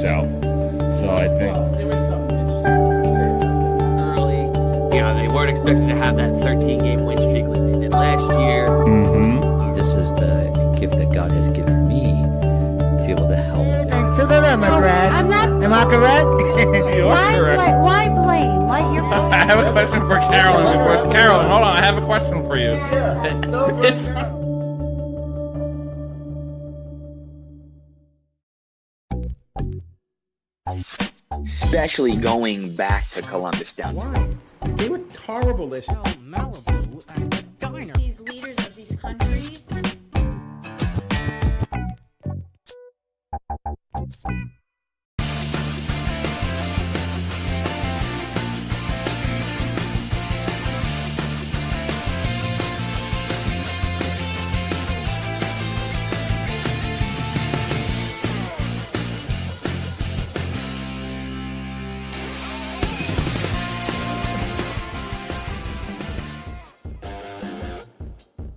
South. So I think there was something interesting to say about that. Early, they weren't expected to have that 13-game win streak like they did last year. This is the gift that God has given me to be able to help. So then am I correct? I'm not. Am I correct? you are correct. Why blame? Why you're I have a question for Carolyn. Carolyn, hold on. I have a question for you. Especially going back to Columbus down. Why? They were horrible this year. Malibu and a diner. these leaders of these countries.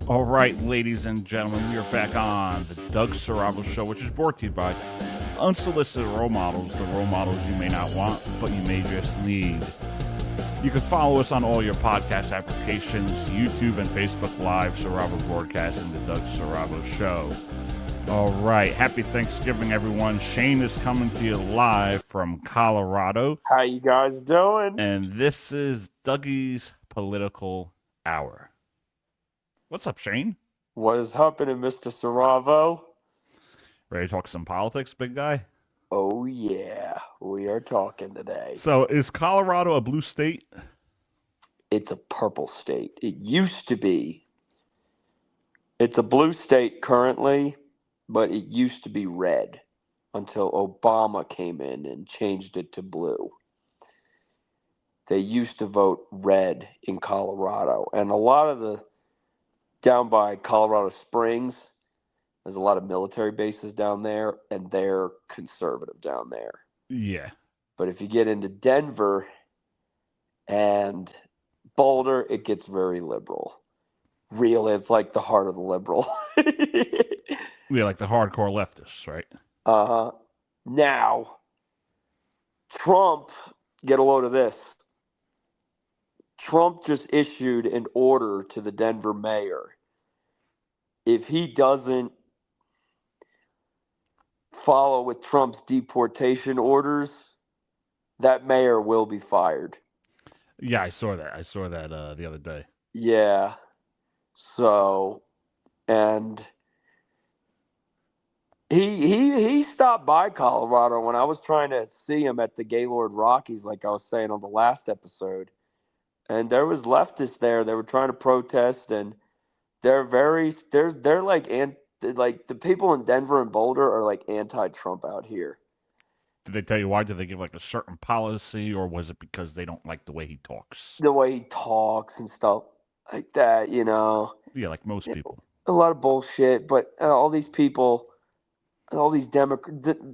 All right, ladies and gentlemen, we are back on the Doug Saravo Show, which is brought to you by Unsolicited Role Models, the role models you may not want, but you may just need. You can follow us on all your podcast applications, YouTube and Facebook Live, Saravo Broadcasting, the Doug Saravo Show. All right, happy Thanksgiving, everyone. Shane is coming to you live from Colorado. How you guys doing? And this is Dougie's Political Hour. What's up, Shane? What is happening, Mr. Saravo? Ready to talk some politics, big guy? Oh, yeah. We are talking today. So, is Colorado a blue state? It's a purple state. It used to be. It's a blue state currently, but it used to be red until Obama came in and changed it to blue. They used to vote red in Colorado. And a lot of the down by Colorado Springs, there's a lot of military bases down there, and they're conservative down there. Yeah. But if you get into Denver and Boulder, it gets very liberal. It's like the heart of the liberal. Yeah, like the hardcore leftists, right? Uh-huh. Now, Trump, get a load of this. Trump just issued an order to the Denver mayor. If he doesn't follow with Trump's deportation orders, that mayor will be fired. Yeah, I saw that. The other day. Yeah. So, and he stopped by Colorado when I was trying to see him at the Gaylord Rockies, like I was saying on the last episode. And there was leftists there. They were trying to protest, and they're like the people in Denver and Boulder are like anti-Trump out here. Did they tell you why? Did they give like a certain policy, or was it because they don't like the way he talks? The way he talks and stuff like that, Yeah, like most people. A lot of bullshit, but all these people, all these the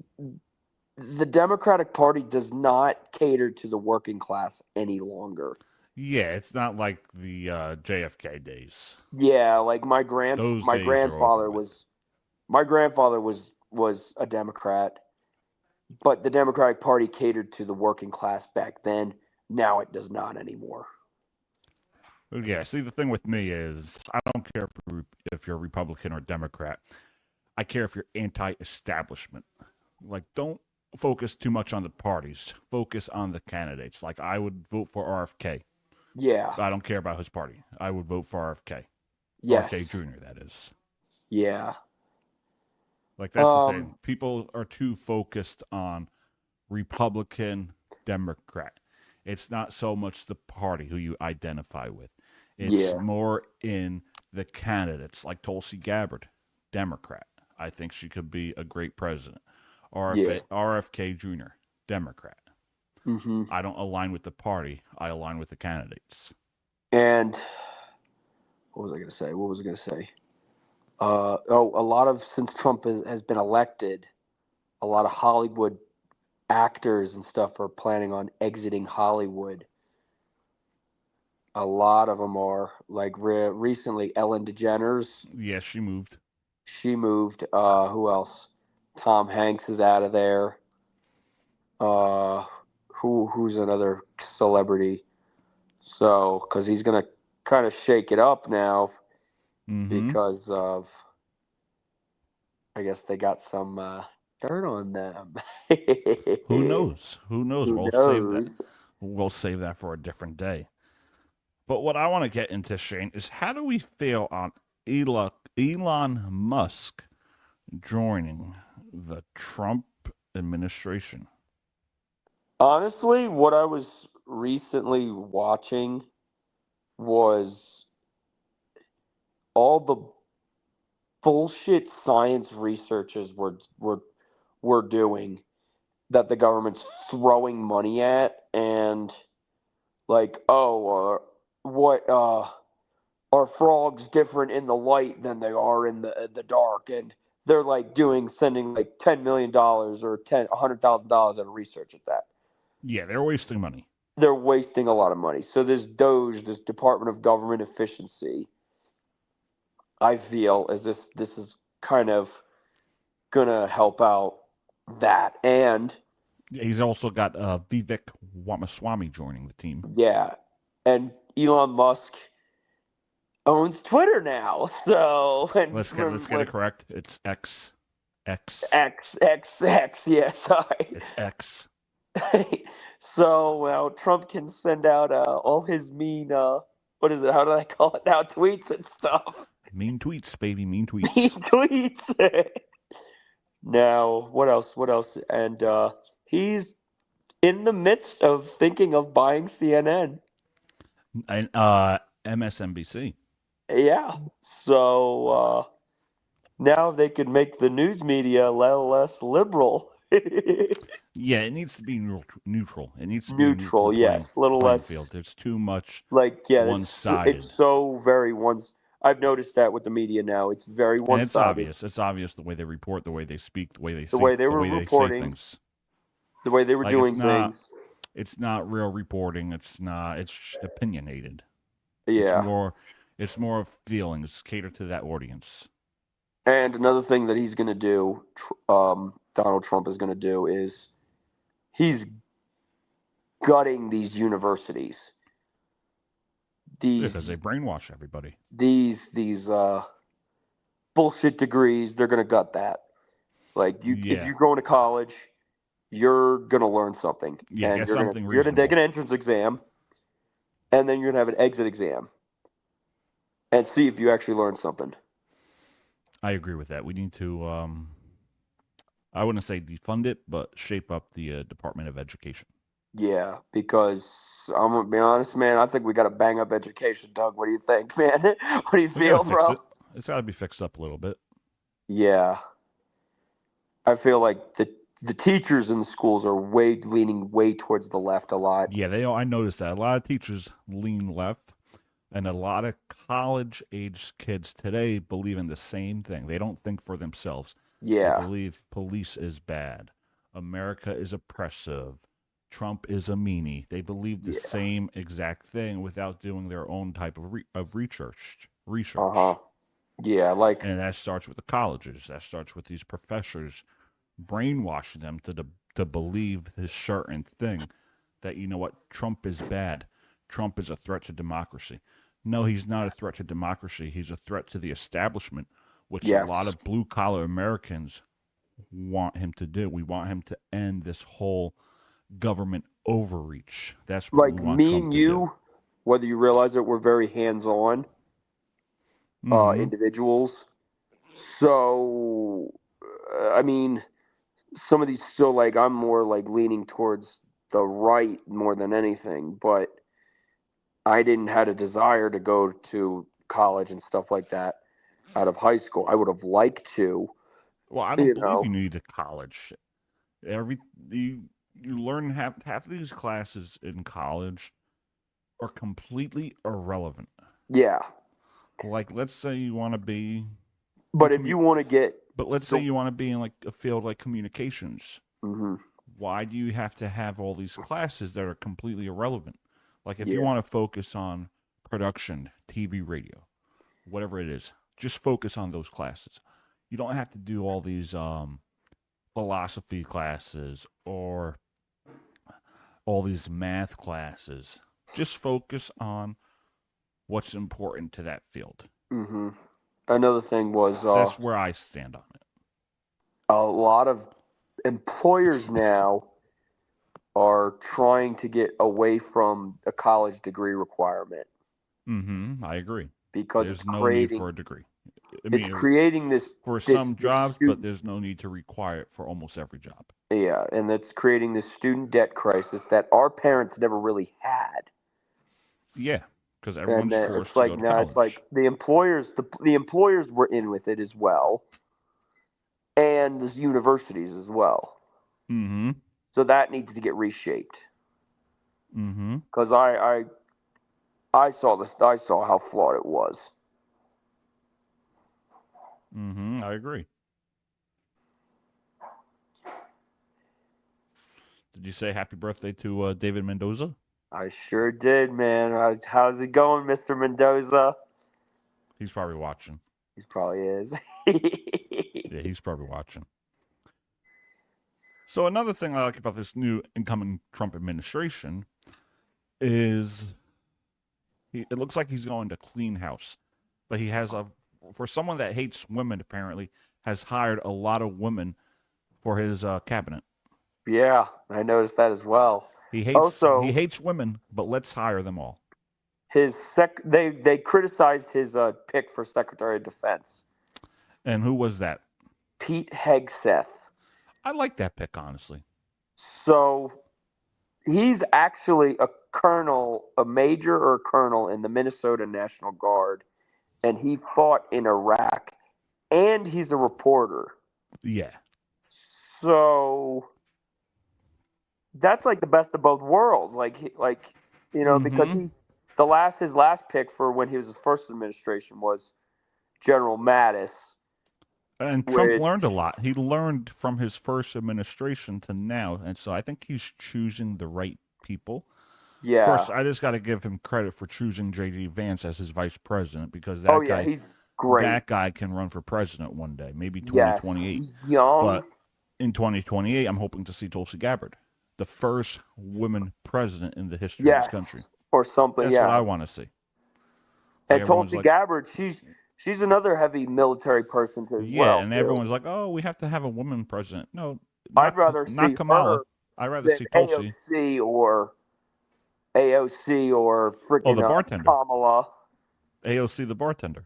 Democratic Party does not cater to the working class any longer. Yeah, it's not like the JFK days. Yeah, like my grandfather was a Democrat, but the Democratic Party catered to the working class back then. Now it does not anymore. Yeah, see, the thing with me is I don't care if you're Republican or Democrat. I care if you're anti-establishment. Like, don't focus too much on the parties. Focus on the candidates. Like, I would vote for RFK. Yeah. I don't care about his party. I would vote for RFK. Yes. RFK Jr., that is. Yeah. Like, that's the thing. People are too focused on Republican, Democrat. It's not so much the party who you identify with. It's more in the candidates, like Tulsi Gabbard, Democrat. I think she could be a great president. RFK Jr., Democrat. Mm-hmm. I don't align with the party. I align with the candidates. And what was I going to say? Since Trump has been elected, a lot of Hollywood actors and stuff are planning on exiting Hollywood. A lot of them are. Like recently, Ellen DeGeneres. Yeah, she moved. Who else? Tom Hanks is out of there. who's another celebrity? So, because he's gonna kind of shake it up now Mm-hmm. because of, I guess they got some dirt on them. Who knows? Who knows? Who We'll save that. knows? We'll save that for a different day. But what I want to get into, Shane, is how do we feel on Elon Musk joining the Trump administration? Honestly, what I was recently watching was all the bullshit science researchers were doing that the government's throwing money at, and like, what are frogs different in the light than they are in the dark? And they're like sending like $10 million or $100,000 on research at that. Yeah, they're wasting money. They're wasting a lot of money. So this Doge, this Department of Government Efficiency, I feel as this is kind of gonna help out that. And He's also got Vivek Ramaswamy joining the team. yeah, and Elon Musk owns Twitter now. So and Let's get it correct. It's X. X. Yeah, sorry. It's X. So well, Trump can send out all his mean what is it? How do I call it now? Tweets and stuff. Mean tweets, baby. Mean tweets. Mean tweets. Now, what else? What else? And he's in the midst of thinking of buying CNN. And MSNBC. Yeah. So now they could make the news media a little less liberal. Yeah, it needs to be neutral. It needs to be Neutral, yes, a little playing less field. There's too much like yeah, one-sided. It's so very I've noticed that with the media now. It's very And one-sided. it's obvious. It's obvious the way they report, the way they speak, the way they reporting, say things. The way they were doing things. It's not real reporting. It's opinionated. Yeah. It's more of feelings, cater to that audience. And another thing that he's going to do, Donald Trump is going to do, is he's gutting these universities. Because they brainwash everybody. These bullshit degrees, they're going to gut that. Like if you're going to college, you're going to learn something. Yeah, and get something you're going to take an entrance exam, and then you're going to have an exit exam, and see if you actually learn something. I agree with that. We need to, I wouldn't say defund it, but shape up the Department of Education. Yeah, because I'm going to be honest, man, I think we got to bang up education, Doug. What do you think, man? What do you feel, bro? It's got to be fixed up a little bit. Yeah. I feel like the teachers in the schools are leaning way towards the left a lot. Yeah, I noticed that. A lot of teachers lean left. And a lot of college-age kids today believe in the same thing. They don't think for themselves. Yeah. They believe police is bad. America is oppressive. Trump is a meanie. They believe the same exact thing without doing their own type of research. Uh-huh. Yeah, like... And that starts with the colleges. That starts with these professors brainwashing them to believe this certain thing. That, you know what, Trump is bad. Trump is a threat to democracy. No, he's not a threat to democracy. He's a threat to the establishment, which a lot of blue-collar Americans want him to do. We want him to end this whole government overreach. That's what we want me Trump and to you, do. Whether you realize it, we're very hands-on individuals. So, I mean, some of these still, like, I'm more, like, leaning towards the right more than anything, but I didn't have a desire to go to college and stuff like that out of high school. I would have liked to. Well, I don't believe you need a college. You learn half of these classes in college are completely irrelevant. Yeah. Like, let's say you want to be... But if you want to get... But let's say you want to be in, like, a field like communications. Mm-hmm. Why do you have to have all these classes that are completely irrelevant? Like, if you want to focus on production, TV, radio, whatever it is, just focus on those classes. You don't have to do all these philosophy classes or all these math classes. Just focus on what's important to that field. Mm-hmm. Another thing was That's where I stand on it. a lot of employers now are trying to get away from a college degree requirement I agree. because There's it's no need creating for a degree. I it's mean, creating this for this, some this jobs, but student, there's no need to require it for almost every job. yeah, and that's creating this student debt crisis that our parents never really had. Yeah, because And everyone's then forced it's to like go to now college. it's like the employers were in with it as well, and the universities as well. Mm-hmm. So that needs to get reshaped. Mm-hmm. Because I saw this. I saw how flawed it was. Mm-hmm. I agree. Did you say happy birthday to David Mendoza? I sure did, man. How's it going, Mr. Mendoza? He's probably watching. He probably is. Yeah, he's probably watching. So another thing I like about this new incoming Trump administration is it looks like he's going to clean house. But he has for someone that hates women, apparently, has hired a lot of women for his cabinet. Yeah, I noticed that as well. He Also, hates women, but let's hire them all. They criticized his pick for Secretary of Defense, And who was that? Pete Hegseth. I like that pick, honestly. So he's actually a colonel, a major or a colonel in the Minnesota National Guard, and he fought in Iraq, and he's a reporter. Yeah. So that's like the best of both worlds. Because his last pick for when he was his first administration was General Mattis. And Trump learned a lot. He learned from his first administration to now, and so I think he's choosing the right people. Yeah. Of course, I just got to give him credit for choosing J.D. Vance as his vice president because that guy, he's great. That guy can run for president one day, maybe 2028. Yes, he's young. But in 2028, I'm hoping to see Tulsi Gabbard, the first woman president in the history of this country. Or something. That's what I want to see. And Tulsi Gabbard, she's another heavy military person as well. Yeah, and everyone's like, "Oh, we have to have a woman president." No, I'd rather see Kamala. her. I'd rather see Tulsi. AOC or freaking the bartender. Kamala. AOC the bartender.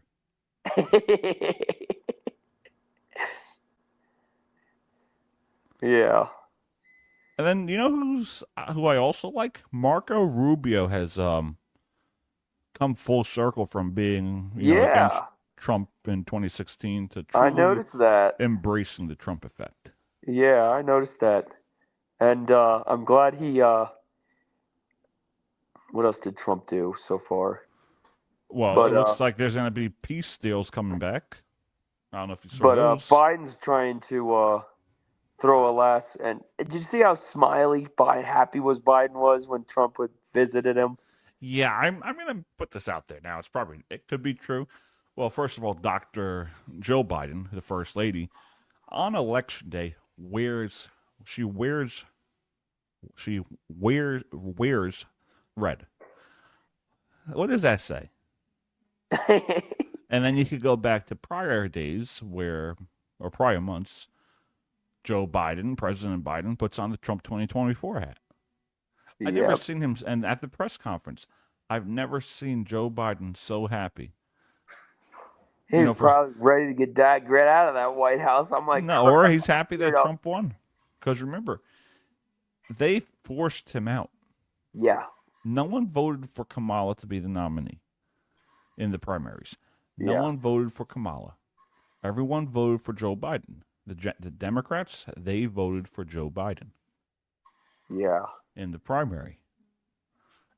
Yeah. And then you know who I also like? Marco Rubio has come full circle from being against Trump in 2016 to truly I noticed that embracing the Trump effect. Yeah, I noticed that, and I'm glad he. What else did Trump do so far? Well, it looks like there's going to be peace deals coming back. I don't know if you saw those. Biden's trying to throw a last. And did you see how happy Biden was when Trump visited him? Yeah, I'm going to put this out there now. It could be true. Well, first of all, Dr. Jill Biden, the first lady, on election day wears red. What does that say? And then you could go back to prior days or prior months, President Biden puts on the Trump 2024 hat. I've never seen him, and at the press conference, I've never seen Joe Biden so happy. He's probably ready to get out of that White House. I'm like, no, or he's happy that Trump won. Because remember, they forced him out. Yeah. No one voted for Kamala to be the nominee in the primaries. No one voted for Kamala. Everyone voted for Joe Biden. The Democrats, they voted for Joe Biden. Yeah. In the primary.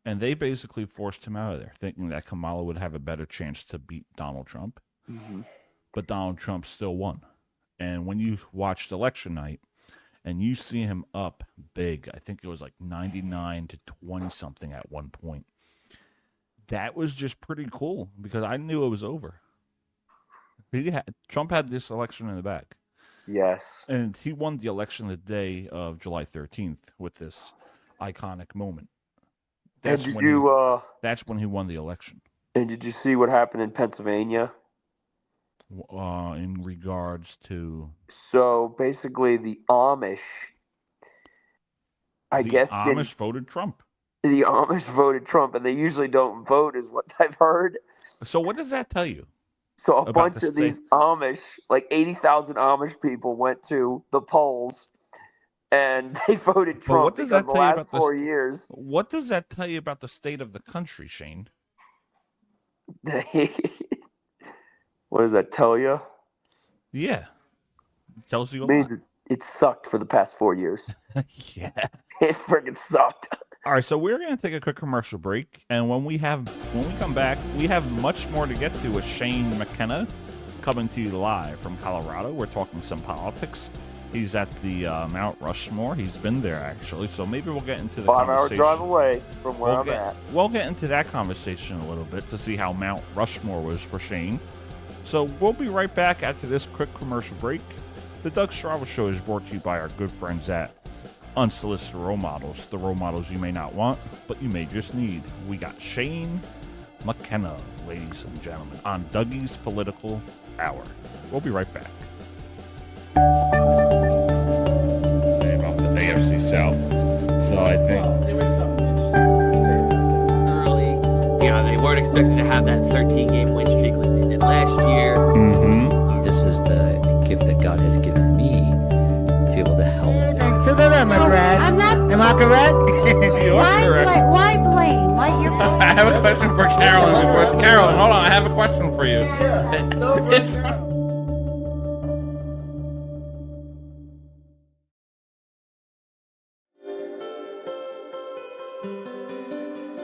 And they basically forced him out of there, thinking that Kamala would have a better chance to beat Donald Trump. Mm-hmm. But Donald Trump still won. And when you watched election night and you see him up big, I think it was like 99 to 20 something at one point. That was just pretty cool because I knew it was over. Trump had this election in the bag. Yes. And he won the election the day of July 13th with this iconic moment. And That's did when you that's when he won the election. and did you see what happened in Pennsylvania? In regards to So basically, the Amish, I the guess, Amish voted Trump. the Amish voted Trump, and they usually don't vote, is what I've heard. So what does that tell you So a about bunch the of state? these Amish, like 80,000 Amish people, went to the polls, and they voted But what Trump does because that the tell you last about 4 years, What does that tell you about the state of the country, Shane? they, what does that tell you? Yeah, it tells you a It lot. means it sucked for the past 4 years. Yeah. It freaking sucked. All right, so we're going to take a quick commercial break, and when we come back, we have much more to get to with Shane McKenna coming to you live from Colorado. We're talking some politics. He's at the Mount Rushmore. He's been there actually, so maybe we'll get into the 5-hour conversation. drive away from where I'm at. We'll get into that conversation a little bit to see how Mount Rushmore was for Shane. So we'll be right back after this quick commercial break. The Doug Strava Show is brought to you by our good friends at Unsolicited Role Models, the role models you may not want, but you may just need. We got Shane McKenna, ladies and gentlemen, on Dougie's Political Hour. We'll be right back. Say about the AFC South. So I think There was something interesting to say about that. Early, they weren't expected to have that 13-game win streak like they did last year. This is the gift that God has given me to be able to help. Thanks to the Democrats. I'm not. Am I correct? you Why, are correct. why blame? Why you're I have a question for Carolyn. Carolyn, hold on. I have a question for you.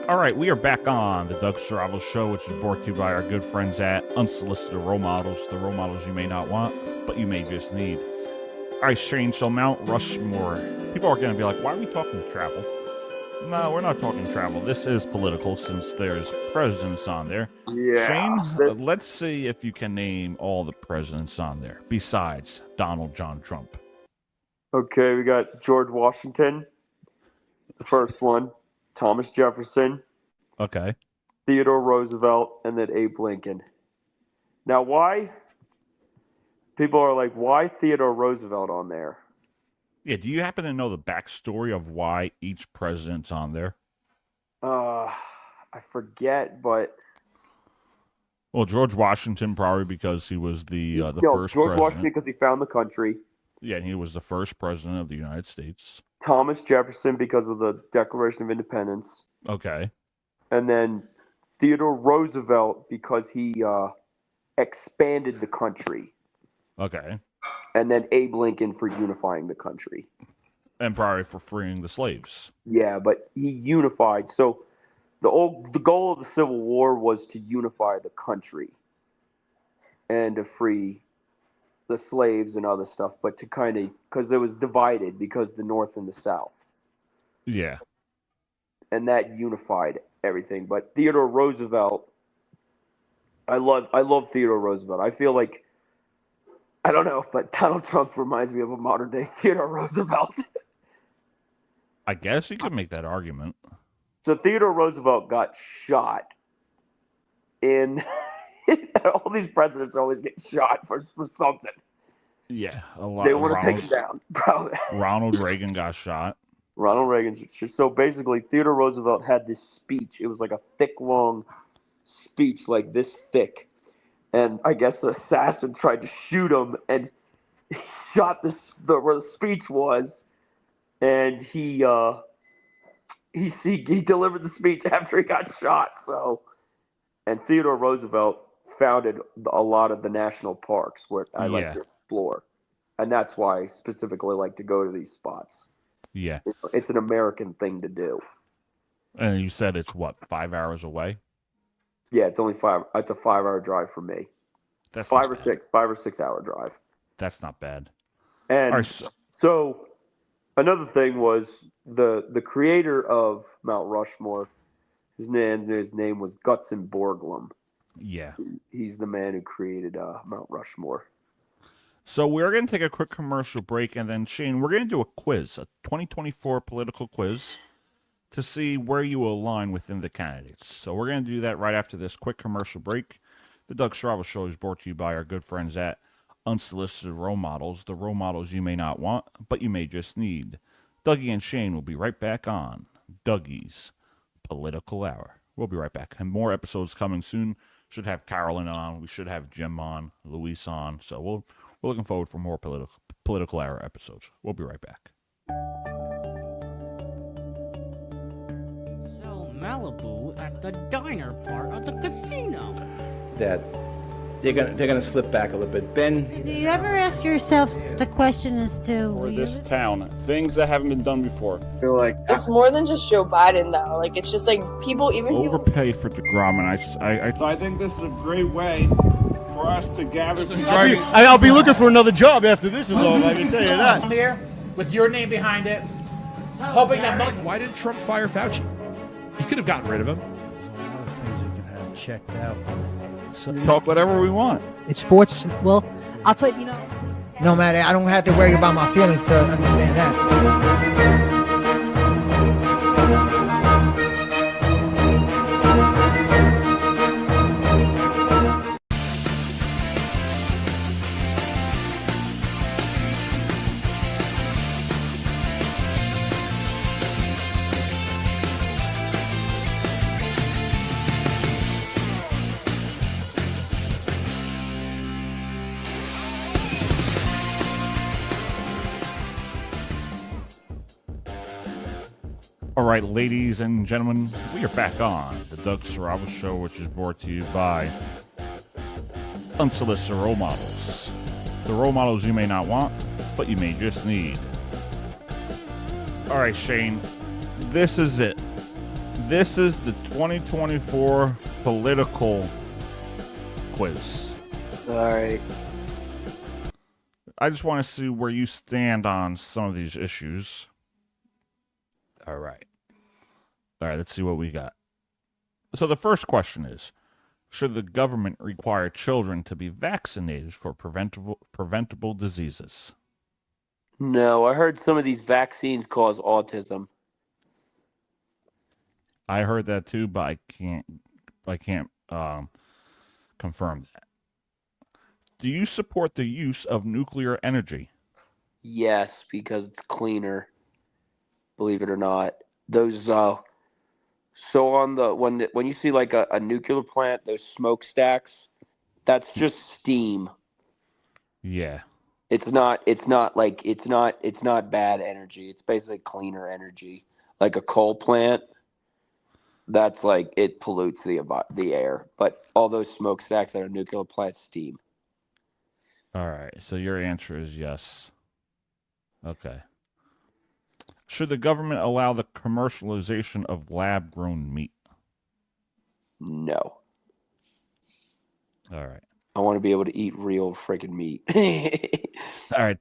All right, we are back on the Doug Strava Show, which is brought to you by our good friends at Unsolicited Role Models, the role models you may not want, but you may just need. All right, Shane, so Mount Rushmore. People are going to be like, why are we talking travel? No, we're not talking travel. This is political since there's presidents on there. Yeah. Shane, let's see if you can name all the presidents on there besides Donald John Trump. Okay, we got George Washington, the first one, Thomas Jefferson, Okay. Theodore Roosevelt, and then Abe Lincoln. Now, why? People are like, why Theodore Roosevelt on there? Yeah, do you happen to know the backstory of why each president's on there? I forget, but Well, George Washington probably because he was the no, first George president. Washington because he found the country. Yeah, and he was the first president of the United States. Thomas Jefferson because of the Declaration of Independence, Okay. and then Theodore Roosevelt because he expanded the country, Okay. and then Abe Lincoln for unifying the country. And probably for freeing the slaves. Yeah, but he unified. So the goal of the Civil War was to unify the country and to free the slaves and other stuff, but to kind of because it was divided because the North and the South, Yeah. and that unified everything. But Theodore Roosevelt, I love Theodore Roosevelt. I feel like I don't know, but Donald Trump reminds me of a modern day Theodore Roosevelt. I guess you could make that argument. So Theodore Roosevelt got shot in. All these presidents always get shot for something. Yeah, a lot. They want to take him down. Ronald Reagan got shot. Ronald Reagan. So basically, Theodore Roosevelt had this speech. It was like a thick, long speech, like this thick. And I guess the assassin tried to shoot him, and he shot where the speech was, and he delivered the speech after he got shot. So, and Theodore Roosevelt founded a lot of the national parks where I like to explore, and that's why I specifically like to go to these spots. Yeah. It's an American thing to do. And you said it's what, 5 hours away? Yeah, it's only 5. It's a 5-hour drive for me. That's five not or bad. six, 5 or 6 hour drive. That's not bad. And All right, so another thing was the creator of Mount Rushmore. His name was Gutzon Borglum. Yeah. He's the man who created Mount Rushmore. So we're going to take a quick commercial break, and then, Shane, we're going to do a quiz, a 2024 political quiz. to see where you align within the candidates. So we're going to do that right after this quick commercial break. The Doug Strabo Show is brought to you by our good friends at Unsolicited Role Models, the role models you may not want, but you may just need. Dougie and Shane will be right back on Dougie's Political Hour. We'll be right back. And more episodes coming soon. Should have Carolyn on. We should have Jim on, Luis on. So we're looking forward for more political hour episodes. We'll be right back. So Malibu at the diner part of the casino. That they're gonna slip back a little bit. Ben, Do you ever ask yourself the question as to For this town, things that haven't been done before. feel like It's more than just Joe Biden, though. Like, it's just like people, even people. Overpay for DeGrom, and I think this is a great way for us to gather. I'll be looking for another job after this is over. I can tell you that. Here, with your name behind it, hoping that. Why did Trump fire Fauci? He could have gotten rid of him. There's a lot of things you can have checked out. So, Talk whatever we want. It's sports. Well, I'll tell you, no matter, I don't have to worry about my feelings to understand that. All right, ladies and gentlemen, we are back on the Doug Strabo Show, which is brought to you by Unsolicited Role Models. The role models you may not want, but you may just need. All right, Shane, this is it. This is the 2024 political quiz. All right. I just want to see where you stand on some of these issues. All right, let's see what we got. So the first question is, should the government require children to be vaccinated for preventable diseases? No, I heard some of these vaccines cause autism. I heard that too, but I can't confirm that. Do you support the use of nuclear energy? Yes, because it's cleaner. Believe it or not, those so on the when you see like a nuclear plant, those smokestacks, that's just steam. Yeah. It's not bad energy. It's basically cleaner energy. Like a coal plant, that's like it pollutes the air. But all those smokestacks that are nuclear plants, steam. All right. So your answer is yes. Okay. Should the government allow the commercialization of lab-grown meat? No. All right. I want to be able to eat real freaking meat. All right.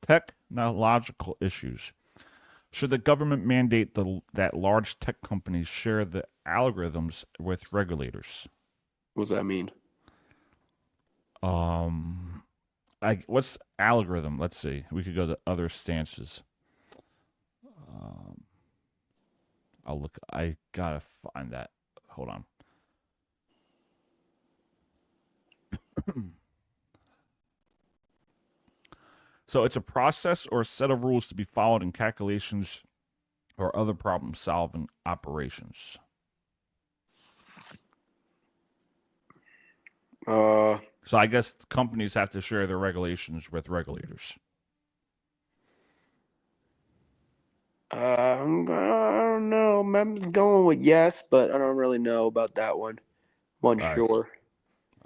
Technological issues. Should the government mandate that large tech companies share the algorithms with regulators? What does that mean? What's algorithm? Let's see. We could go to other stances. I'll look. I gotta find that. Hold on. So it's a process or a set of rules to be followed in calculations or other problem-solving operations. So I guess companies have to share their regulations with regulators. I don't know. I'm going with yes, but I don't really know about that one. I'm unsure.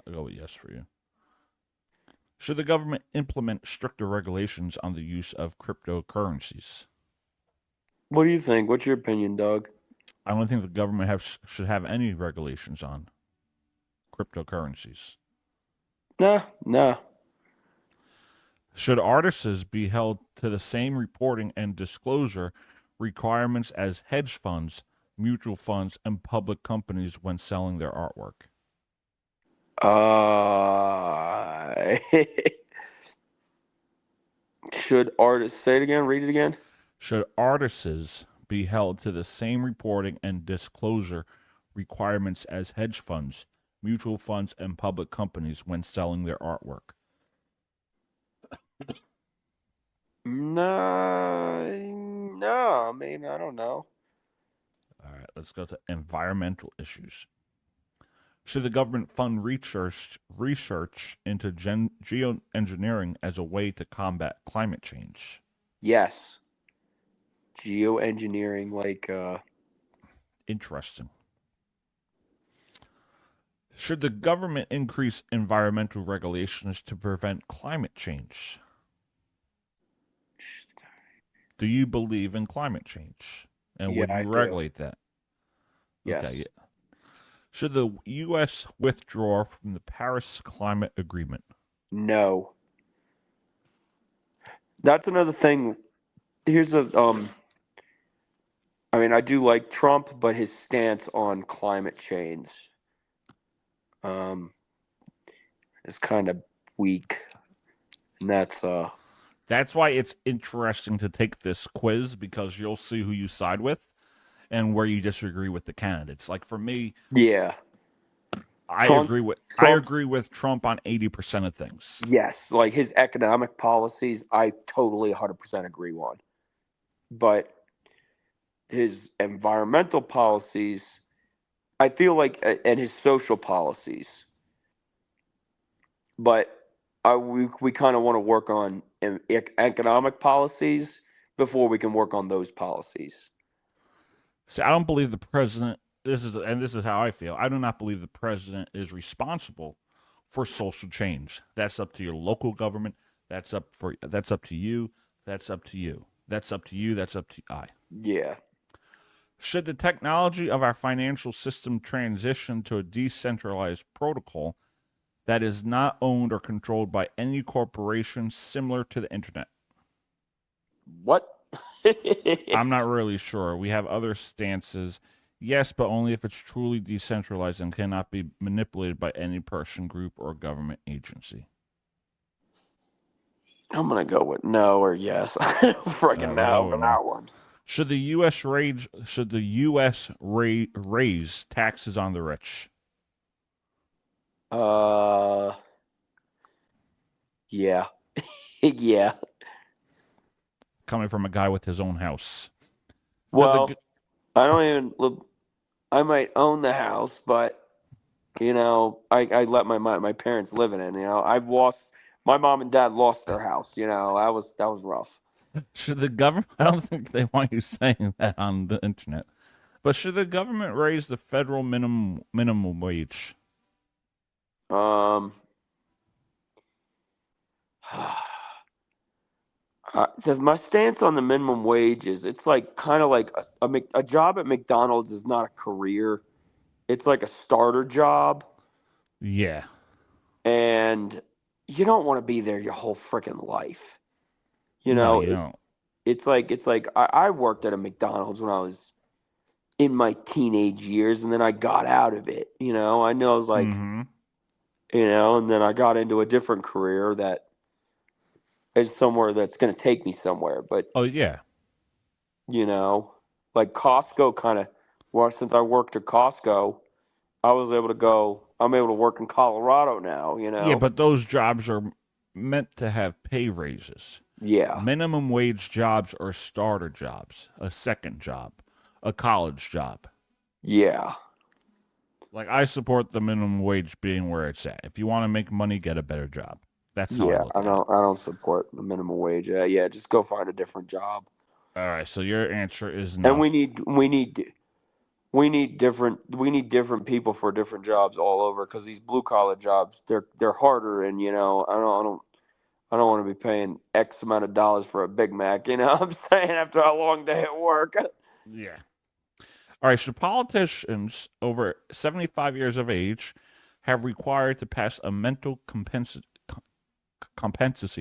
I'll go with yes for you. Should the government implement stricter regulations on the use of cryptocurrencies? What do you think? What's your opinion, Doug? I don't think the government should have any regulations on cryptocurrencies. Nah. Should artists be held to the same reporting and disclosure requirements as hedge funds, mutual funds, and public companies when selling their artwork? Should artists say it again? Read it again. Should artists be held to the same reporting and disclosure requirements as hedge funds, mutual funds, and public companies when selling their artwork? No, I mean, I don't know. All right, let's go to environmental issues. Should the government fund research into geoengineering as a way to combat climate change? Yes. Geoengineering, like, Interesting. Should the government increase environmental regulations to prevent climate change? Do you believe in climate change? And would I you do. regulate that? Yes. Okay, yeah. Should the U.S. withdraw from the Paris Climate Agreement? No. That's another thing. Here's a I mean, I do like Trump, but his stance on climate change is kind of weak. And that's why it's interesting to take this quiz, because you'll see who you side with and where you disagree with the candidates. Like for me, yeah. I agree with Trump on 80% of things. Yes, like his economic policies, I totally 100% agree on. But his environmental policies, I feel like, and his social policies, but we kind of want to work on economic policies before we can work on those policies. See, I don't believe the president. This is how I feel. I do not believe the president is responsible for social change. That's up to your local government. That's up to you. That's up to you. That's up to you. That's up to I. Yeah. Should the technology of our financial system transition to a decentralized protocol that is not owned or controlled by any corporation, similar to the internet? What? I'm not really sure. We have other stances. Yes, but only if it's truly decentralized and cannot be manipulated by any person, group, or government agency. I'm gonna go with no or yes. Freaking no for that one. Should the U.S. raise taxes on the rich? Yeah. Yeah. Coming from a guy with his own house. Well, I don't even. I might own the house, but you know, I let my parents live in it. You know, I've lost. My mom and dad lost their house. You know, that was rough. Should the government? I don't think they want you saying that on the internet. But should the government raise the federal minimum wage? My stance on the minimum wage is it's like kind of like a job at McDonald's is not a career. It's like a starter job. Yeah. And you don't want to be there your whole freaking life. You know, you don't. It's like I worked at a McDonald's when I was in my teenage years, and then I got out of it. You know, I know I was like, you know, and then I got into a different career that is somewhere that's going to take me somewhere. But oh yeah, you know, like Costco kind of. Well, since I worked at Costco, I was able to go. I'm able to work in Colorado now. You know. Yeah, but those jobs are meant to have pay raises. Yeah. Minimum wage jobs are starter jobs, a second job, a college job. Yeah. Like, I support the minimum wage being where it's at. If you want to make money, get a better job. That's how I don't support the minimum wage. Yeah, just go find a different job. All right, so your answer is no. And we need different people for different jobs all over, because these blue collar jobs they're harder, and you know I don't want to be paying X amount of dollars for a Big Mac. You know what I'm saying, after a long day at work. Yeah. All right, so politicians over 75 years of age have required to pass a mental competency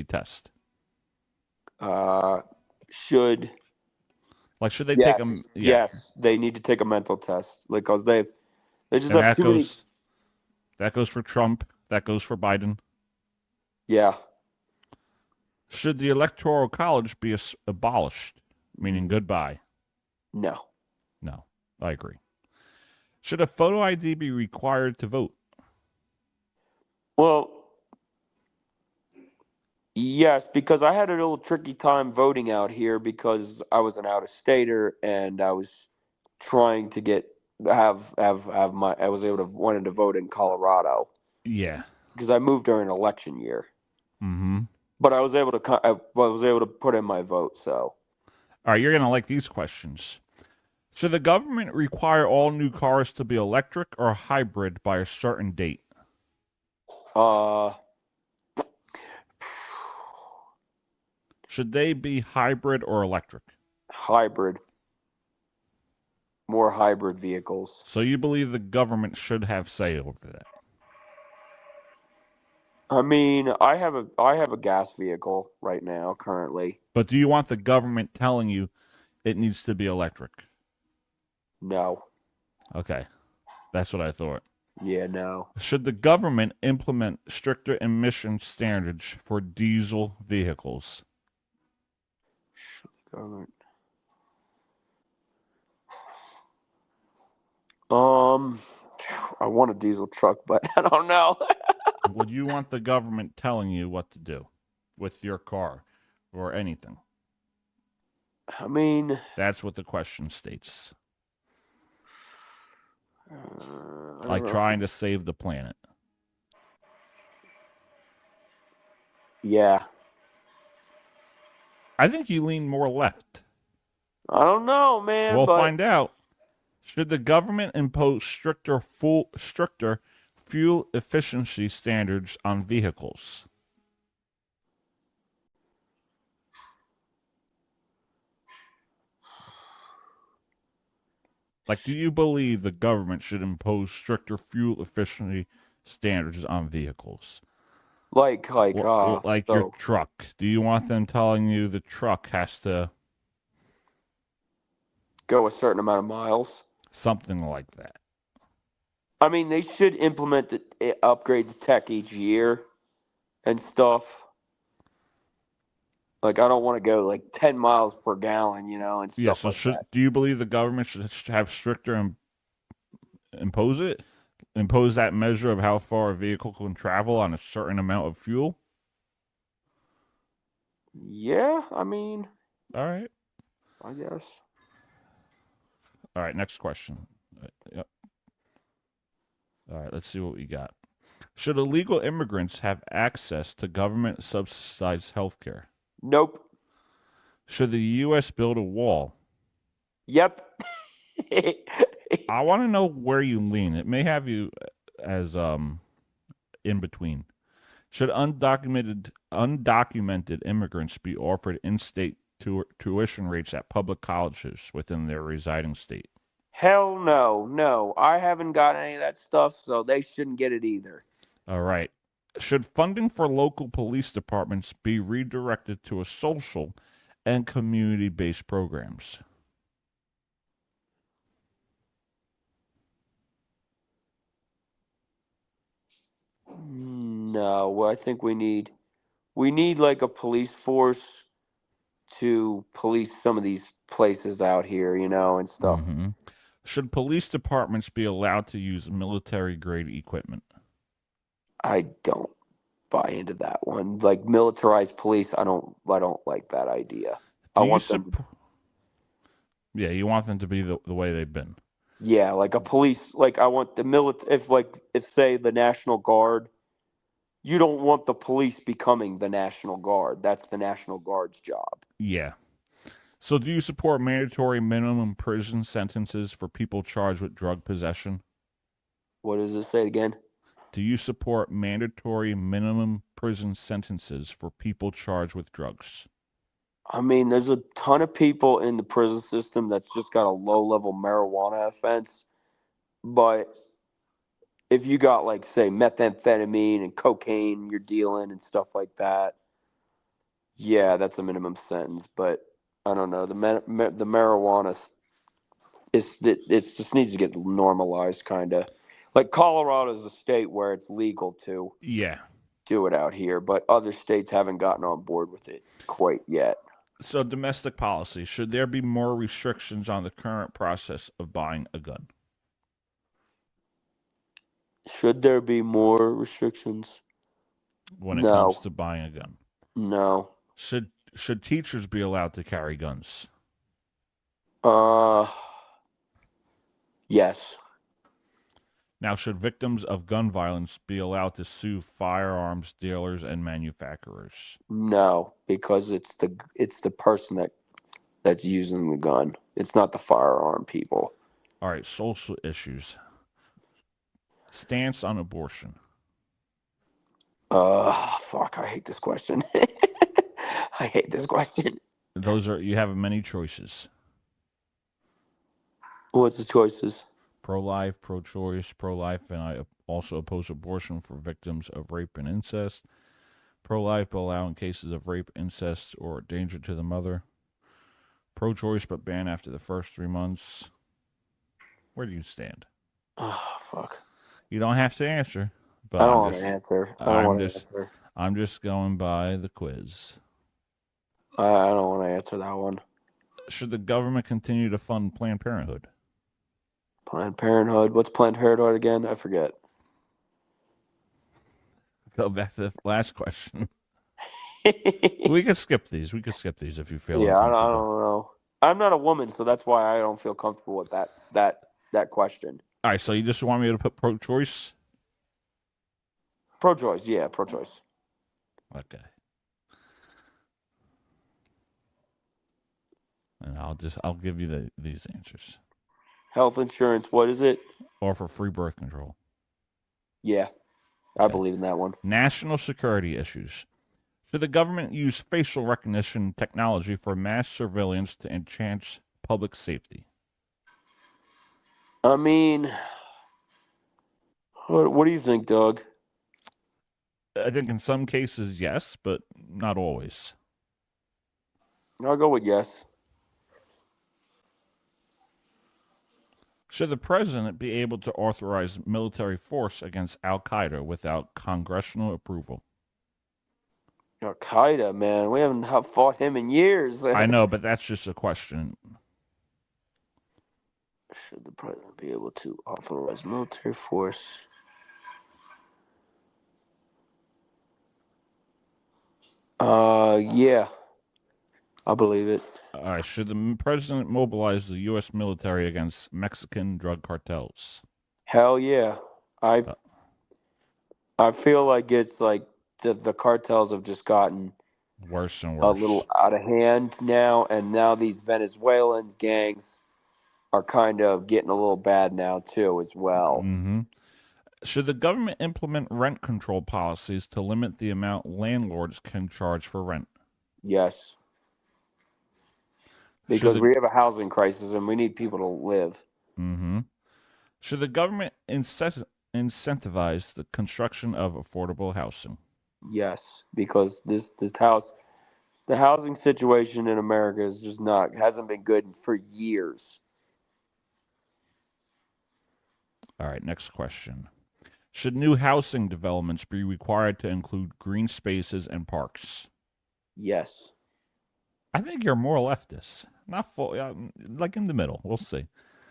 test. Should they take them? Yeah. Yes, they need to take a mental test, because they just and have too many. That goes for Trump. That goes for Biden. Yeah. Should the Electoral College be abolished, meaning goodbye? No. No, I agree. Should a photo ID be required to vote? Well, yes, because I had a little tricky time voting out here because I was an out-of-stater and I was trying to have my I was able to wanted to vote in Colorado Yeah. because I moved during an election year. Mm-hmm. But I was able to put in my vote. So, All right, you're going to like these questions. Should the government require all new cars to be electric or hybrid by a certain date? Should they be hybrid or electric? Hybrid. More hybrid vehicles. So you believe the government should have say over that? I mean, I have a gas vehicle right now currently. But do you want the government telling you it needs to be electric? No. Okay. That's what I thought. Yeah, no. Should the government implement stricter emission standards for diesel vehicles? Should the government? I want a diesel truck, but I don't know. Would you want the government telling you what to do with your car or anything? I mean, that's what the question states. I Like don't know. trying to save the planet. Yeah. I think you lean more left. I don't know, man. We'll but find out. Should the government impose stricter fuel efficiency standards on vehicles? Like, do you believe the government should impose stricter fuel efficiency standards on vehicles? Like your truck. Do you want them telling you the truck has to go a certain amount of miles? Something like that. I mean, they should upgrade the tech each year and stuff. Like, I don't want to go like 10 miles per gallon, and stuff So like that. do you believe the government should have stricter impose that measure of how far a vehicle can travel on a certain amount of fuel? Yeah, I mean. All right. I guess. All right, next question. Yep. All right, let's see what we got. Should illegal immigrants have access to government subsidized health care? Nope. Should the U.S. build a wall? Yep. I want to know where you lean. It may have you as in between. Should undocumented immigrants be offered in-state tuition rates at public colleges within their residing state? Hell no. No. I haven't got any of that stuff, so they shouldn't get it either. All right. Should funding for local police departments be redirected to a social and community-based programs? No, well, I think we need like a police force to police some of these places out here, and stuff. Mm-hmm. Should police departments be allowed to use military-grade equipment? I don't buy into that one. Like militarized police, I don't like that idea. I want them. Yeah, you want them to be the way they've been. Yeah, like a police. Like I want the if say the National Guard. You don't want the police becoming the National Guard. That's the National Guard's job. Yeah. So do you support mandatory minimum prison sentences for people charged with drug possession? What does it say again? Do you support mandatory minimum prison sentences for people charged with drugs? I mean, there's a ton of people in the prison system that's just got a low-level marijuana offense. But if you got, like, say, methamphetamine and cocaine you're dealing and stuff like that, yeah, that's a minimum sentence. But I don't know. The marijuana, it just needs to get normalized, kind of. Like Colorado is a state where it's legal to do it out here, but other states haven't gotten on board with it quite yet. So, domestic policy. Should there be more restrictions on the current process of buying a gun? Should there be more restrictions? When it No. comes to buying a gun? No. Should teachers be allowed to carry guns? Yes. Now, should victims of gun violence be allowed to sue firearms dealers and manufacturers? No, because it's the person that's using the gun. It's not the firearm people. All right, social issues. Stance on abortion. Fuck, I hate this question. I hate this question. You have many choices. What's the choices? Pro-life, pro-choice, pro-life, and I also oppose abortion for victims of rape and incest. Pro-life, but allow in cases of rape, incest, or danger to the mother. Pro-choice, but ban after the first 3 months. Where do you stand? Oh, fuck. You don't have to answer. But I don't want to answer. I'm just going by the quiz. I don't want to answer that one. Should the government continue to fund Planned Parenthood? Planned Parenthood. What's Planned Parenthood again? I forget. Go back to the last question. We could skip these. If you feel Yeah, I uncomfortable. don't know. I'm not a woman, so that's why I don't feel comfortable with that question. All right, so you just want me to put pro-choice? Pro-choice, yeah, pro-choice. Okay. And I'll give you these answers. Health insurance, what is it? Or for free birth control. Yeah, I believe in that one. National security issues. Should the government use facial recognition technology for mass surveillance to enhance public safety? I mean, what do you think, Doug? I think in some cases, yes, but not always. I'll go with yes. Should the president be able to authorize military force against al-Qaeda without congressional approval? Al-Qaeda, man. We haven't fought him in years. I know, but that's just a question. Should the president be able to authorize military force? Yeah. I believe it. All right. Should the president mobilize the U.S. military against Mexican drug cartels? Hell yeah. I feel like it's like the cartels have just gotten worse and worse. A little out of hand now, and now these Venezuelan gangs are kind of getting a little bad now too as well. Mm-hmm. Should the government implement rent control policies to limit the amount landlords can charge for rent? Yes. Because we have a housing crisis and we need people to live. Mm-hmm. Should the government incentivize the construction of affordable housing? Yes, because the housing situation in America is just hasn't been good for years. All right, next question. Should new housing developments be required to include green spaces and parks? Yes. I think you're more leftist. Not full, like in the middle. We'll see.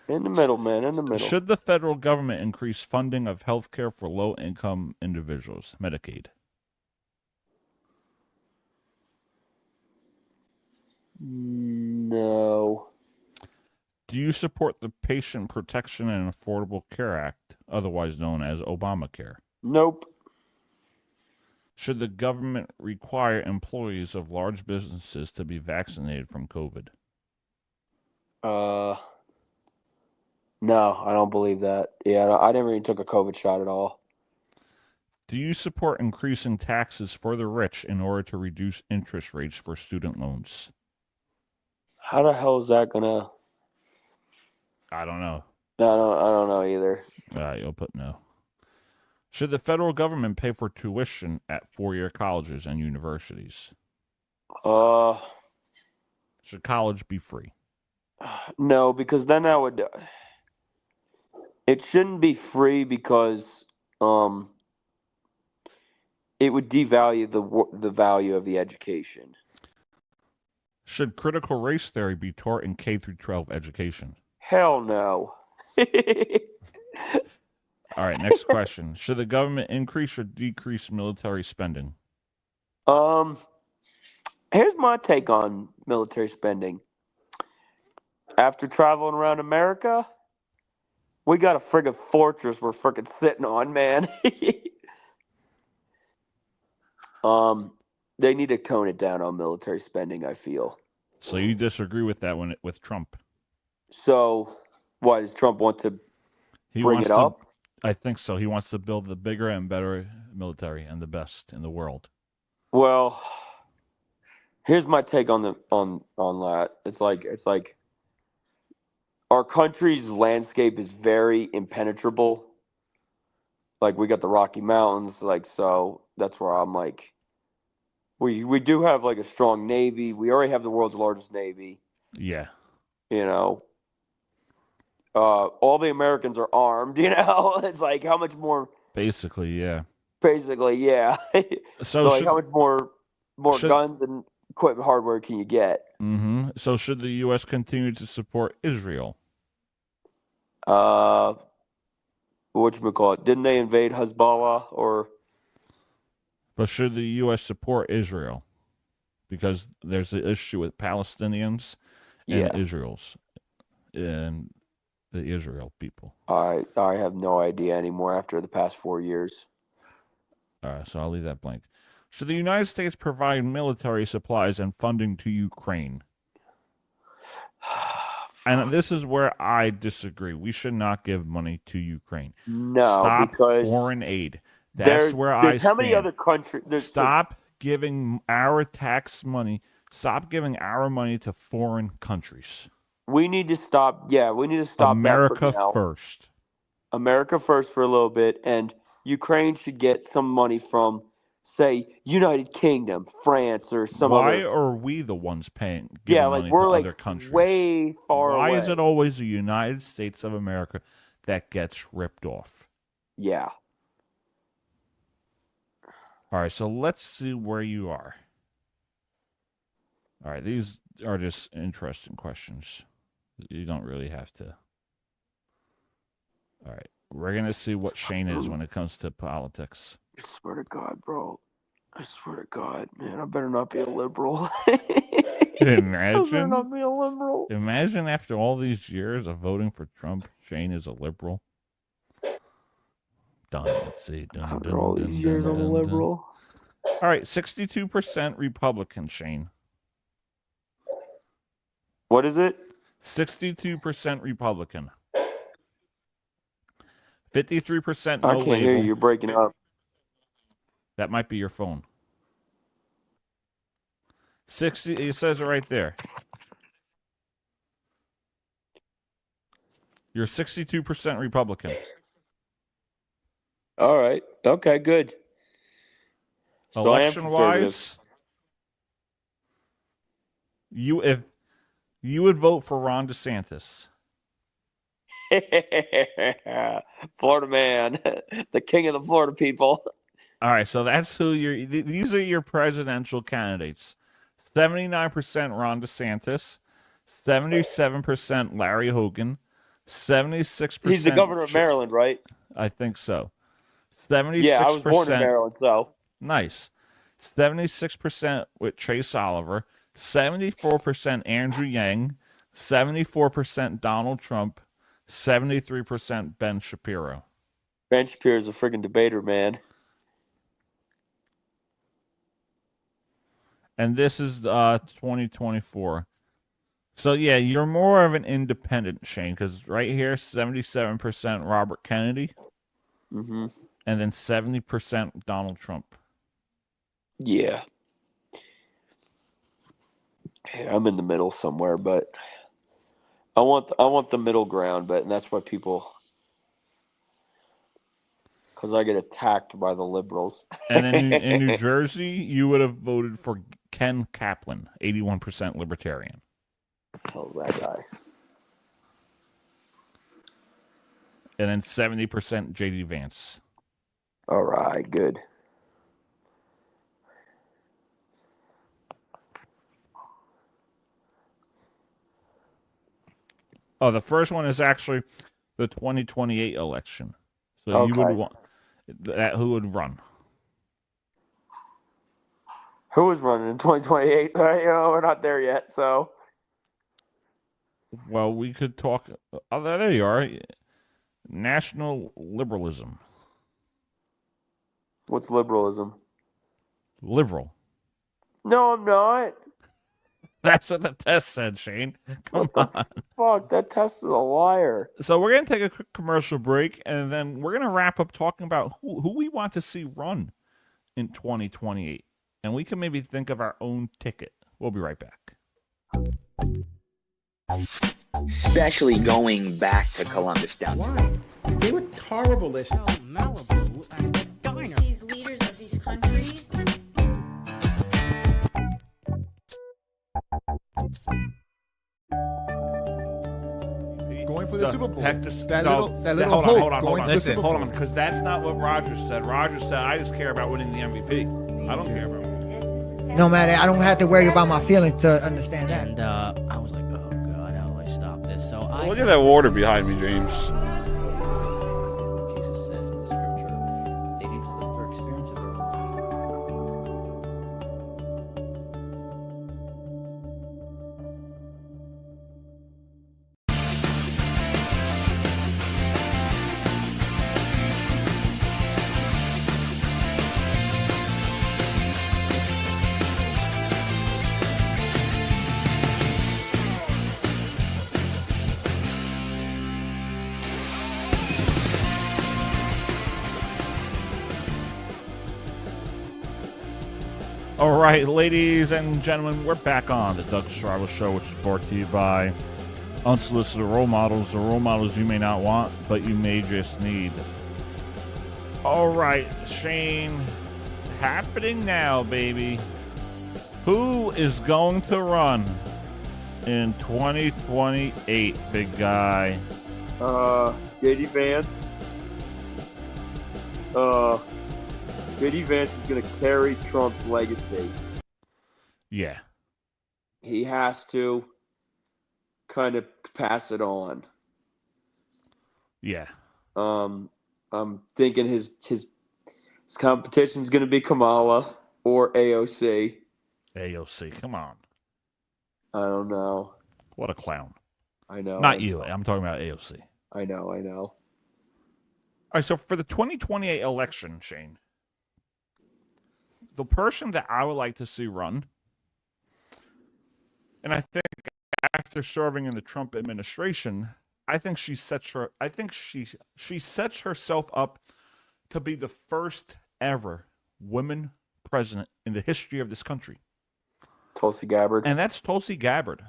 In the middle, man, in the middle. Should the federal government increase funding of health care for low-income individuals, Medicaid? No. Do you support the Patient Protection and Affordable Care Act, otherwise known as Obamacare? Nope. Should the government require employees of large businesses to be vaccinated from COVID? No, I don't believe that. Yeah, I never even took a COVID shot at all. Do you support increasing taxes for the rich in order to reduce interest rates for student loans? How the hell is that gonna? I don't know. I don't know either. You'll put no. Should the federal government pay for tuition at four-year colleges and universities? Should college be free? No, because then it shouldn't be free because it would devalue the value of the education. Should critical race theory be taught in K through 12 education? Hell no. All right, next question. Should the government increase or decrease military spending? Here's my take on military spending. After traveling around America, we got a friggin' fortress we're frickin' sitting on, man. They need to tone it down on military spending, I feel. So you disagree with that with Trump? So, why does Trump want to bring it up? I think so. He wants to build the bigger and better military and the best in the world. Well, here's my take on that. It's like our country's landscape is very impenetrable. Like, we got the Rocky Mountains, like, so that's where I'm like, we do have like a strong Navy. We already have the world's largest Navy. Yeah. You know, all the Americans are armed, you know? It's like, how much more? Basically, yeah. So like, how much more guns and equipment hardware can you get? Mm-hmm. So should the U.S. continue to support Israel? Whatchamacallit? Didn't they invade Hezbollah or? But should the U.S. support Israel? Because there's the issue with Palestinians and Israel's and the Israel people. I have no idea anymore after the past 4 years. All right, so I'll leave that blank. Should the United States provide military supplies and funding to Ukraine? And this is where I disagree. We should not give money to Ukraine. No, stop because foreign aid. That's where I stand. How many other countries? Stop giving our tax money. Stop giving our money to foreign countries. We need to stop. Yeah, we need to stop. America first. America first for a little bit, and Ukraine should get some money from, say, United Kingdom, France, or some other. Why are we the ones paying? Money we're to like other countries? Way far away. Why is it always the United States of America that gets ripped off? Yeah. All right, so let's see where you are. All right, these are just interesting questions. You don't really have to. All right, we're going to see what Shane is when it comes to politics. I swear to God, bro. I swear to God, man, I better not be a liberal. Imagine. I better not be a liberal. Imagine after all these years of voting for Trump, Shane is a liberal. Done. Let's see. After all these years, I'm a liberal. All right, 62% Republican, Shane. What is it? 62% Republican. 53% no I can't label. hear you. You're breaking up. That might be your phone. 60. It says it right there. You're 62% Republican. All right. Okay, good. So Election-wise, if you would vote for Ron DeSantis. Florida man, the king of the Florida people. All right, so that's who these are your presidential candidates. 79% Ron DeSantis, 77% Larry Hogan, 76%. He's the governor of Maryland, right? I think so. 76%. Yeah, I was born in Maryland, so. Nice. 76% with Chase Oliver, 74% Andrew Yang, 74% Donald Trump, 73% Ben Shapiro. Ben Shapiro is a friggin' debater, man. And this is 2024. So, yeah, you're more of an independent, Shane, because right here, 77% Robert Kennedy, mm-hmm. and then 70% Donald Trump. Yeah. I'm in the middle somewhere, but I want the middle ground, but and that's why people, because I get attacked by the liberals. And then in New Jersey, you would have voted for Ken Kaplan, 81% libertarian. How's that guy? And then 70% J.D. Vance. All right, good. Oh, the first one is actually the 2028 election. So you would Okay. want that. Who would run? Who is running in 2028? We're not there yet. So Well, we could talk. Oh, there you are. National liberalism. what's liberalism? Liberal. No, I'm not. That's what the test said, Shane. Come on. Fuck, that test is a liar. So we're going to take a quick commercial break, and then we're going to wrap up talking about who we want to see run in 2028. And we can maybe think of our own ticket. We'll be right back. Especially going back to Columbus downtown. Why? They were horrible this. Oh, Malibu at the diner. These leaders of these countries. Going for the Super Bowl. That hold little on, hope hold on, going to the Super hold Bowl. on, because that's not what Roger said. Roger said, I just care about winning the MVP. I don't care about winning. No matter, I don't have to worry about my feelings to understand that. And I was like, oh god, how do I stop this? So I Look at that water behind me, James. Jesus says in the scripture, they need to live their experience of their own. All right, ladies and gentlemen, we're back on the Doug Strabo Show, which is brought to you by Unsolicited Role Models, the role models you may not want, but you may just need. All right, Shane, happening now, baby. Who is going to run in 2028, big guy? JD Vance. JD Vance is going to carry Trump's legacy. Yeah. He has to kind of pass it on. Yeah. I'm thinking his competition is going to be Kamala or AOC. AOC, come on. I don't know. What a clown. I know. Not you. I'm talking about AOC. I know. All right, so for the 2028 election, Shane, the person that I would like to see run, and I think after serving in the Trump administration, I think she sets herself up to be the first ever woman president in the history of this country. Tulsi Gabbard. And that's Tulsi Gabbard.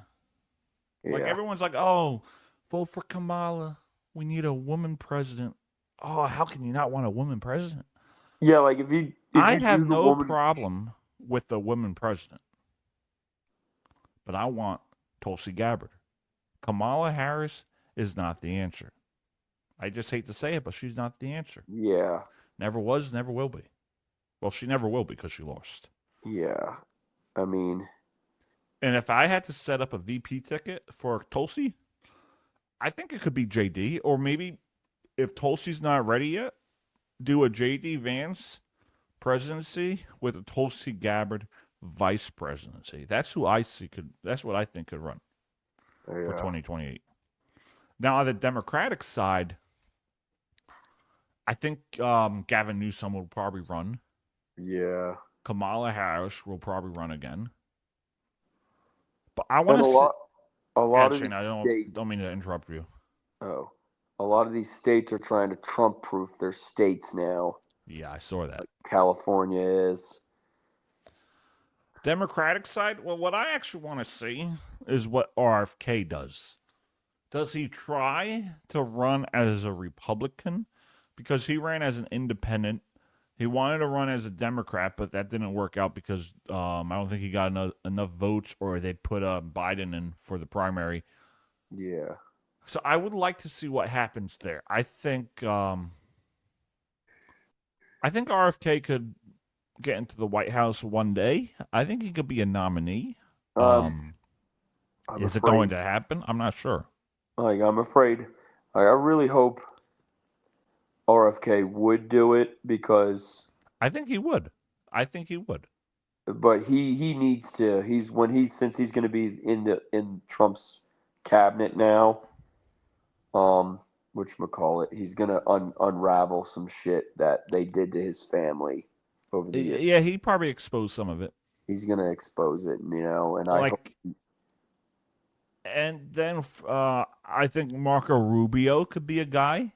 Yeah. Like everyone's like, oh, vote for Kamala. We need a woman president. Oh, how can you not want a woman president? Yeah, like if you I do have the no woman- problem with the woman president, but I want Tulsi Gabbard. Kamala Harris is not the answer. I just hate to say it, but she's not the answer. Yeah. Never was, never will be. Well, she never will because she lost. Yeah. I mean, And if I had to set up a VP ticket for Tulsi, I think it could be JD, or maybe if Tulsi's not ready yet, do a JD Vance presidency with a Tulsi Gabbard vice presidency. That's who I see that's what I think could run for 2028. Now on the Democratic side, I think Gavin Newsom will probably run. Yeah. Kamala Harris will probably run again. But I want to a lot of Shane, these I states. don't mean to interrupt you. Oh, a lot of these states are trying to Trump-proof their states now. Yeah, I saw that. Like California is. Democratic side, well, what I actually want to see is what RFK does. Does he try to run as a Republican? Because he ran as an independent. He wanted to run as a Democrat, but that didn't work out because I don't think he got enough votes, or they put Biden in for the primary. Yeah. So I would like to see what happens there. I think RFK could get into the White House one day. I think he could be a nominee. Is it going to happen? I'm not sure. Like, I'm afraid. I really hope RFK would do it because. I think he would. But he needs to. Since he's going to be in Trump's cabinet now. Whatchamacallit, he's going to unravel some shit that they did to his family over the years. Yeah, he probably exposed some of it. He's going to expose it, and Like, I hope. And then I think Marco Rubio could be a guy.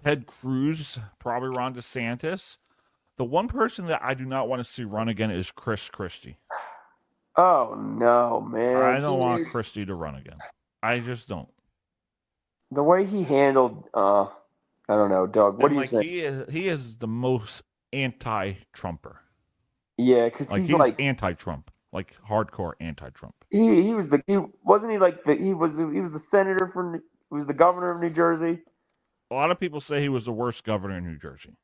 Ted Cruz, probably Ron DeSantis. The one person that I do not want to see run again is Chris Christie. Oh, no, man. I don't want Christie to run again. I just don't. The way he handled, I don't know, Doug. What do you think? He is the most anti-Trumper. Yeah, because he's like anti-Trump, like hardcore anti-Trump. He was the senator he was the governor of New Jersey. A lot of people say he was the worst governor in New Jersey.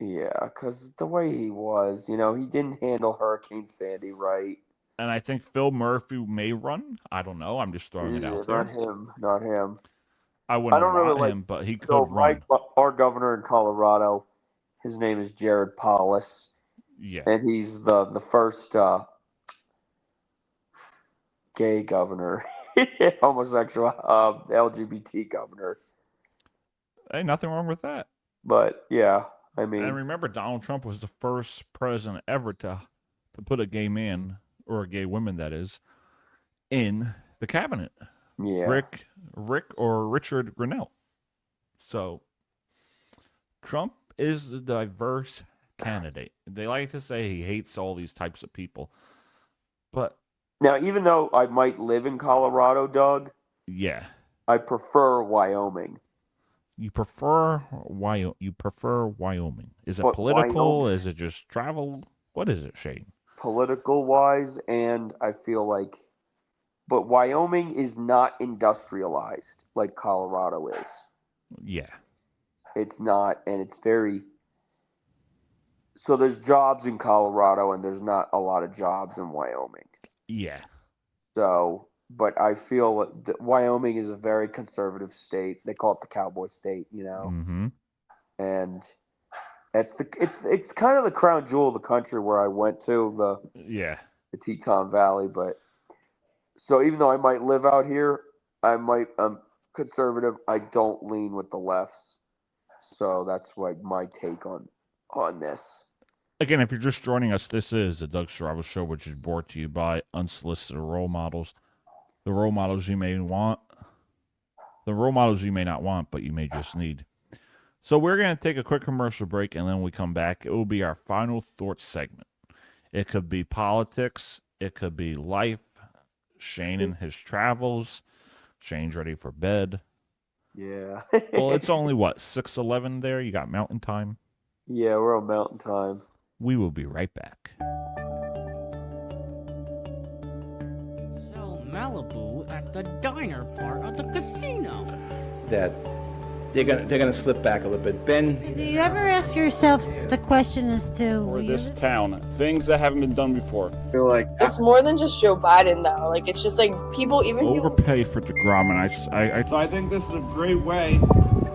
Yeah, because the way he was, he didn't handle Hurricane Sandy right. And I think Phil Murphy may run. I don't know. I'm just throwing it out there. Not him. I wouldn't want him, but he could run. Our governor in Colorado, his name is Jared Polis. Yeah. And he's the first gay governor, homosexual, LGBT governor. Hey, nothing wrong with that. But, yeah, I mean. And remember, Donald Trump was the first president ever to put a gay man, or a gay woman, that is, in the cabinet. Yeah. Richard Grinnell. So, Trump is the diverse candidate. They like to say he hates all these types of people. But now, even though I might live in Colorado, Doug, yeah, I prefer Wyoming. You prefer Wyoming? Is it political? Wyoming, is it just travel? What is it, Shane? Political wise, and I feel like, but Wyoming is not industrialized like Colorado is. Yeah, it's not, and it's very. So there's jobs in Colorado, and there's not a lot of jobs in Wyoming. Yeah. So, but I feel that Wyoming is a very conservative state. They call it the cowboy state, Mm-hmm. And it's kind of the crown jewel of the country where I went to the Teton Valley. But so even though I might live out here, I'm conservative. I don't lean with the lefts. So that's like my take on this. Again, if you're just joining us, this is the Doug Saravo Show, which is brought to you by Unsolicited Role Models. The role models you may want, the role models you may not want, but you may just need. So we're going to take a quick commercial break, and then when we come back, it will be our final thoughts segment. It could be politics. It could be life. Shane and his travels. Shane's ready for bed. Yeah. Well, it's only, 6:11 there? You got mountain time? Yeah, we're on mountain time. We will be right back. So Malibu at the diner part of the casino. That they're gonna slip back a little bit. Ben, Do you ever ask yourself the question as to... Or this town, things that haven't been done before. Feel like it's more than just Joe Biden, though. Like, it's just like people, Overpay for DeGrom, and So I think this is a great way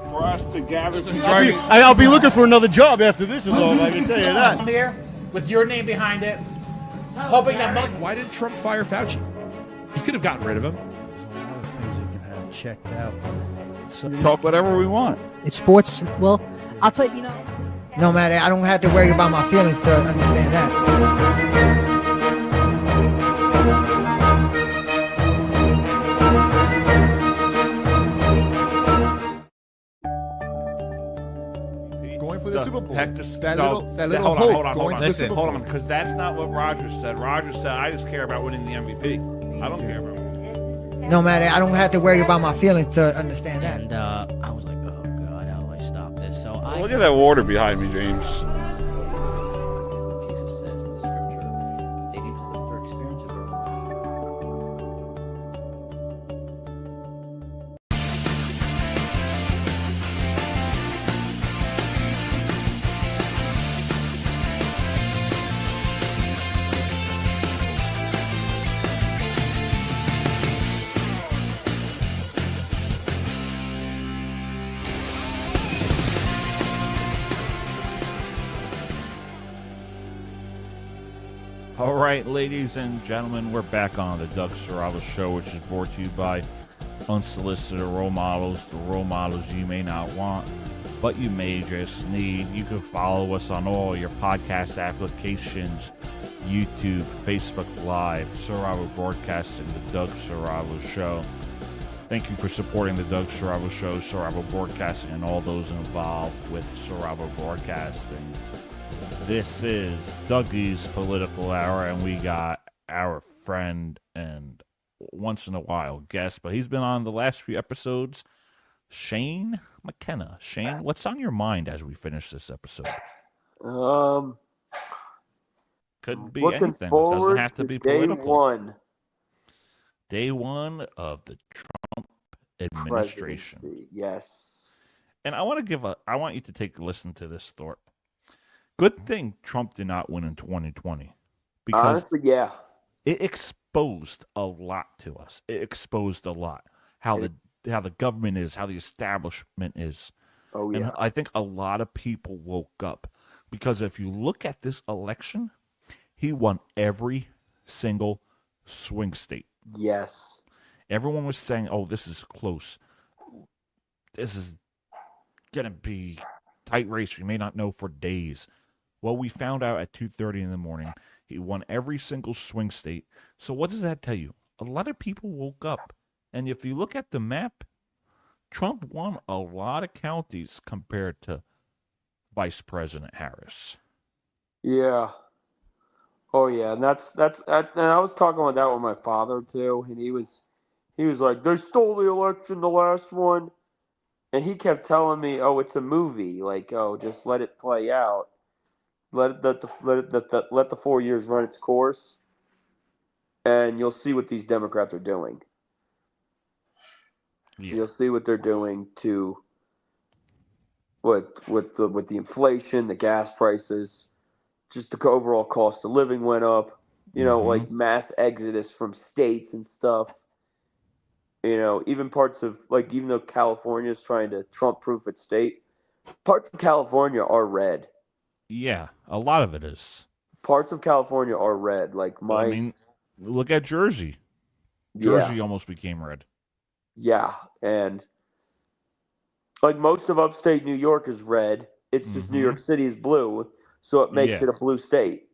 for us to gather some I'll be looking for another job after this is over, I can tell you that. Here, with your name behind it, hoping that... Why did Trump fire Fauci? He could have gotten rid of him. There's a lot of things you can have checked out. So, talk whatever we want. It's sports. Well, I'll tell you, no matter, I don't have to worry about my feelings to understand that. going for the Super Bowl. Hold on, because that's not what Roger said. Roger said, I just care about winning the MVP. I don't care about winning. No matter, I don't have to worry about my feelings to understand that. And I was like, oh God, how do I stop this? So I Look at that water behind me, James. Jesus says in the scripture, they need to live their experience of their own. All right, ladies and gentlemen, we're back on the Doug Serravo Show, which is brought to you by Unsolicited Role Models, the role models you may not want, but you may just need. You can follow us on all your podcast applications, YouTube, Facebook Live, Serravo Broadcasting, the Doug Serravo Show. Thank you for supporting the Doug Serravo Show, Serravo Broadcasting, and all those involved with Serravo Broadcasting. This is Dougie's Political Hour, and we got our friend and once in a while guest, but he's been on the last few episodes, Shane McKenna. Shane, what's on your mind as we finish this episode? Could be anything. It doesn't have to be political. Day one of the Trump administration. Presidency, yes. And I want you to take a listen to this thought. Good thing Trump did not win in 2020. Because honestly, yeah. It exposed a lot to us. It exposed a lot. How the government is, how the establishment is. Oh, yeah. And I think a lot of people woke up. Because if you look at this election, he won every single swing state. Yes. Everyone was saying, oh, this is close. This is going to be tight race. We may not know for days. Well, we found out at 2:30 in the morning he won every single swing state. So what does that tell you? A lot of people woke up. And if you look at the map, Trump won a lot of counties compared to Vice President Harris. Yeah. Oh yeah, and and I was talking about that with my father too, and he was like, they stole the election, the last one, and he kept telling me, oh, it's a movie, like, oh, just let it play out, let the 4 years run its course, and you'll see what these Democrats are doing. Yeah. You'll see what they're doing to with the inflation, the gas prices. Just the overall cost of living went up, like mass exodus from states and stuff. Even parts of, like, even though California is trying to Trump-proof its state, parts of California are red. Yeah, a lot of it is. Parts of California are red. Look at Jersey. Jersey almost became red. Yeah, and like most of upstate New York is red. It's just New York City is blue. So it makes it a blue state.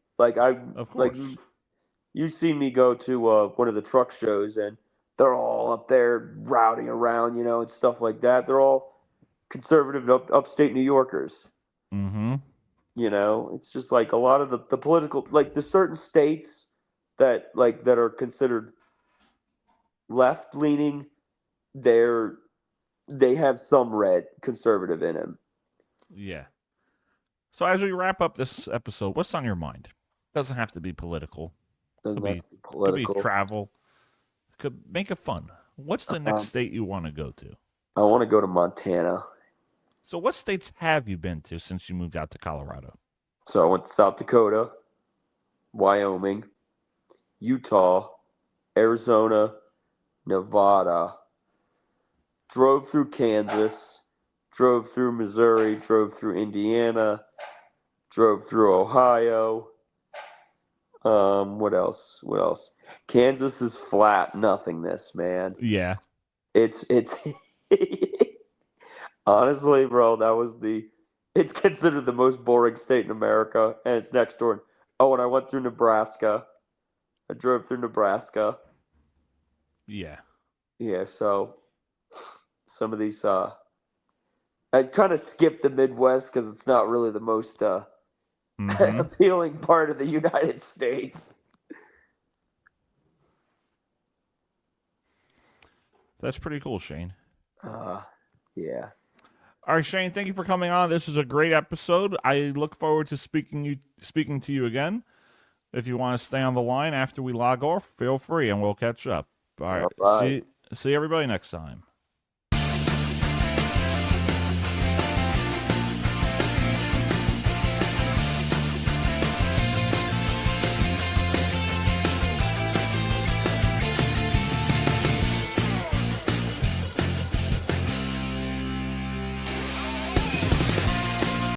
You see me go to one of the truck shows, and they're all up there routing around, and stuff like that. They're all conservative upstate New Yorkers. Mm-hmm. It's just like a lot of the political, like the certain states that are considered left leaning, they have some red conservative in them. Yeah. So as we wrap up this episode, what's on your mind? Doesn't have to be political. Could be travel. Could make it fun. What's the next state you want to go to? I want to go to Montana. So what states have you been to since you moved out to Colorado? So I went to South Dakota, Wyoming, Utah, Arizona, Nevada, drove through Kansas, drove through Missouri, drove through Indiana, drove through Ohio. What else? Kansas is flat nothingness, man. Yeah. It's honestly, bro, it's considered the most boring state in America, and it's next door. Oh, and I went through Nebraska. I drove through Nebraska. Yeah. Yeah, so some of these I kind of skipped the Midwest because it's not really the most appealing part of the United States. That's pretty cool, Shane. Yeah. All right, Shane, thank you for coming on. This is a great episode. I look forward to speaking to you again. If you want to stay on the line after we log off, feel free, and we'll catch up. All right. See everybody next time.